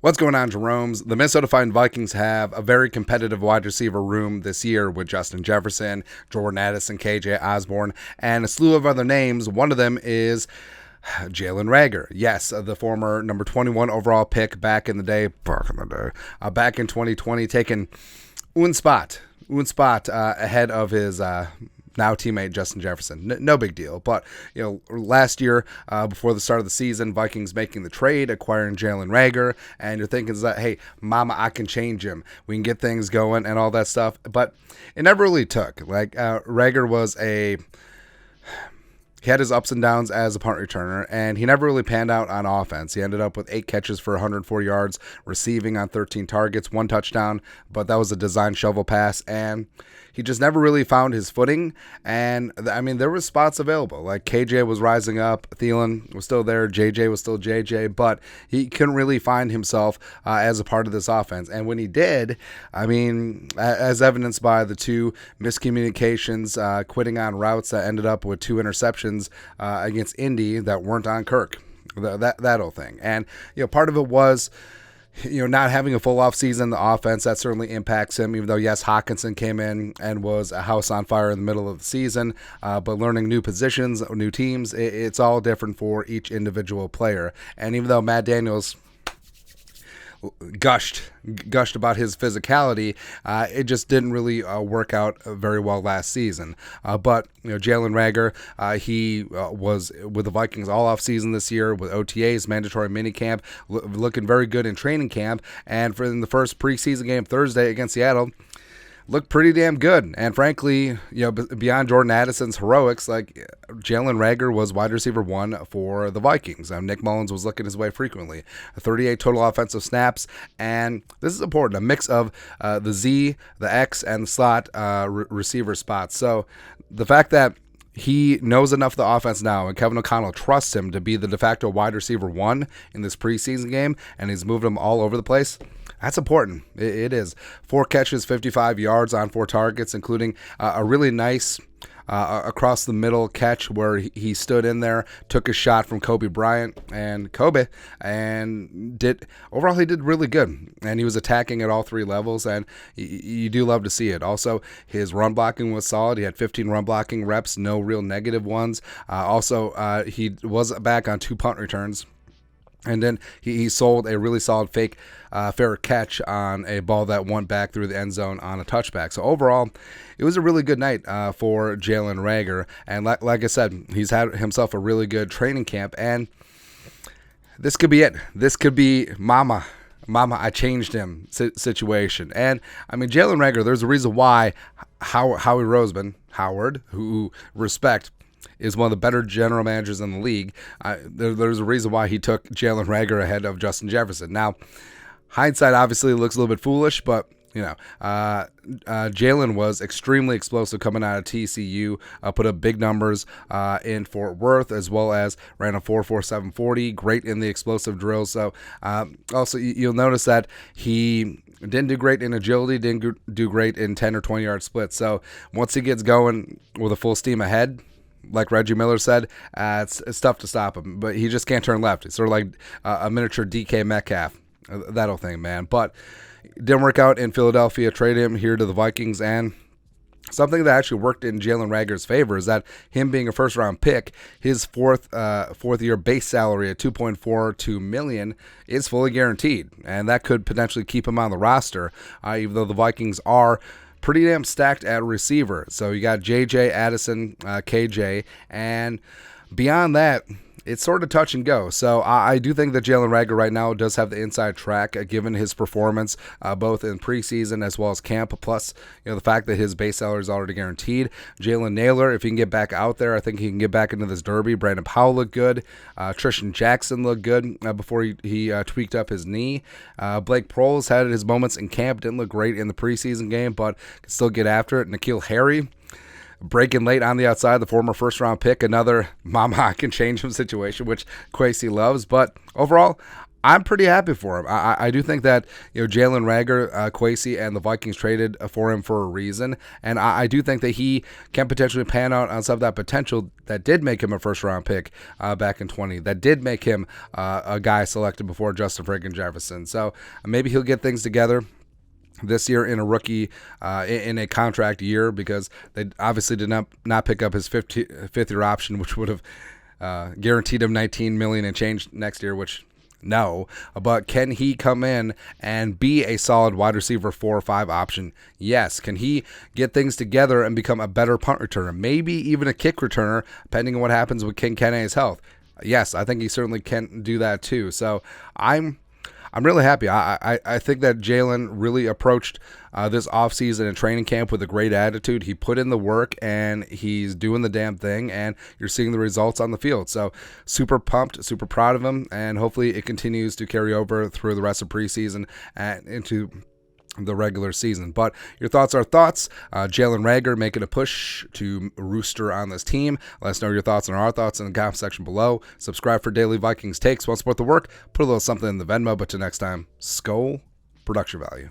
What's going on, Jeromes? The Minnesota Vikings have a very competitive wide receiver room this year with Justin Jefferson, Jordan Addison, KJ Osborne, and a slew of other names. One of them is Jalen Reagor. Yes, the former number 21 overall pick back in the day, back in 2020, taking one spot ahead of his now teammate Justin Jefferson. No big deal. But, last year, before the start of the season, Vikings making the trade, acquiring Jalen Reagor, and you're thinking that, hey, mama, I can change him. We can get things going and all that stuff. But it never really took. Reagor was he had his ups and downs as a punt returner, and he never really panned out on offense. He ended up with 8 catches for 104 yards, receiving on 13 targets, 1 touchdown, but that was a design shovel pass, and he just never really found his footing. And, there were spots available. Like, KJ was rising up, Thielen was still there, JJ was still JJ, but he couldn't really find himself as a part of this offense. And when he did, as evidenced by the 2 miscommunications, quitting on routes that ended up with 2 interceptions against Indy that weren't on Kirk, that whole thing. And, part of it was not having a full off season, the offense, that certainly impacts him, even though, yes, Hawkinson came in and was a house on fire in the middle of the season, but learning new positions, new teams, it's all different for each individual player. And even though Matt Daniels gushed about his physicality, it just didn't really work out very well last season. But Jalen Reagor, he was with the Vikings all off season this year with OTAs, mandatory minicamp, looking very good in training camp, and in the first preseason game Thursday against Seattle, looked pretty damn good. And frankly, beyond Jordan Addison's heroics, Jalen Reagor was wide receiver 1 for the Vikings. Nick Mullins was looking his way frequently. 38 total offensive snaps, and this is important, a mix of the Z, the X, and the slot receiver spots. So the fact that he knows enough of the offense now, and Kevin O'Connell trusts him to be the de facto wide receiver 1 in this preseason game, and he's moved him all over the place. That's important. It is. 4 catches, 55 yards on 4 targets, including a really nice across the middle catch where he stood in there, took a shot from Kobe Bryant, and he did really good. And he was attacking at all 3 levels, and you do love to see it. Also, his run blocking was solid. He had 15 run blocking reps, no real negative ones. He was back on 2 punt returns. And then he sold a really solid fake fair catch on a ball that went back through the end zone on a touchback. So overall, it was a really good night for Jalen Reagor. And like I said, he's had himself a really good training camp. And this could be it. This could be Mama, I changed him situation. And, Jalen Reagor, there's a reason why Howie Roseman, Howard, who respect, is one of the better general managers in the league. There's a reason why he took Jalen Reagor ahead of Justin Jefferson. Now, hindsight obviously looks a little bit foolish, but Jalen was extremely explosive coming out of TCU, put up big numbers in Fort Worth, as well as ran a 4.47 40, great in the explosive drills. So also you'll notice that he didn't do great in agility, didn't do great in 10 or 20 yard splits. So once he gets going with a full steam ahead, like Reggie Miller said, it's tough to stop him, but he just can't turn left. It's sort of like a miniature DK Metcalf, that whole thing, man. But it didn't work out in Philadelphia. Traded him here to the Vikings, and something that actually worked in Jalen Reagor's favor is that him being a first-round pick, his fourth-year base salary at $2.42 million is fully guaranteed, and that could potentially keep him on the roster, even though the Vikings are pretty damn stacked at receiver. So you got JJ, Addison, KJ, and beyond that, it's sort of touch and go. So I do think that Jalen Reagor right now does have the inside track, given his performance both in preseason as well as camp, plus the fact that his base salary is already guaranteed. Jalen Naylor, if he can get back out there, I think he can get back into this derby. Brandon Powell looked good. Tristan Jackson looked good before he tweaked up his knee. Blake Proles had his moments in camp, didn't look great in the preseason game, but can still get after it. N'Keal Harry, breaking late on the outside, the former first-round pick, another mama I can change him situation, which Kwesi loves. But overall, I'm pretty happy for him. I do think that Jalen Reagor, Kwesi, and the Vikings traded for him for a reason, and I do think that he can potentially pan out on some of that potential that did make him a first-round pick back in 20. That did make him a guy selected before Justin Friggin Jefferson. So maybe he'll get things together this year in a rookie, in a contract year, because they obviously did not pick up his fifth-year option, which would have guaranteed him $19 million and change next year, which. No, but can he come in and be a solid wide receiver 4 or 5 option? Yes. Can he get things together and become a better punt returner? Maybe even a kick returner, depending on what happens with King Kene's health. Yes, I think he certainly can do that too. So I'm really happy. I think that Jalen really approached this offseason and training camp with a great attitude. He put in the work, and he's doing the damn thing, and you're seeing the results on the field. So super pumped, super proud of him, and hopefully it continues to carry over through the rest of preseason and into the regular season. But your thoughts are thoughts. Jalen Reagor making a push to rooster on this team. Let us know your thoughts and our thoughts in the comment section below. Subscribe for daily Vikings takes. Want to support the work? Put a little something in the Venmo. But till next time, Skol, production value.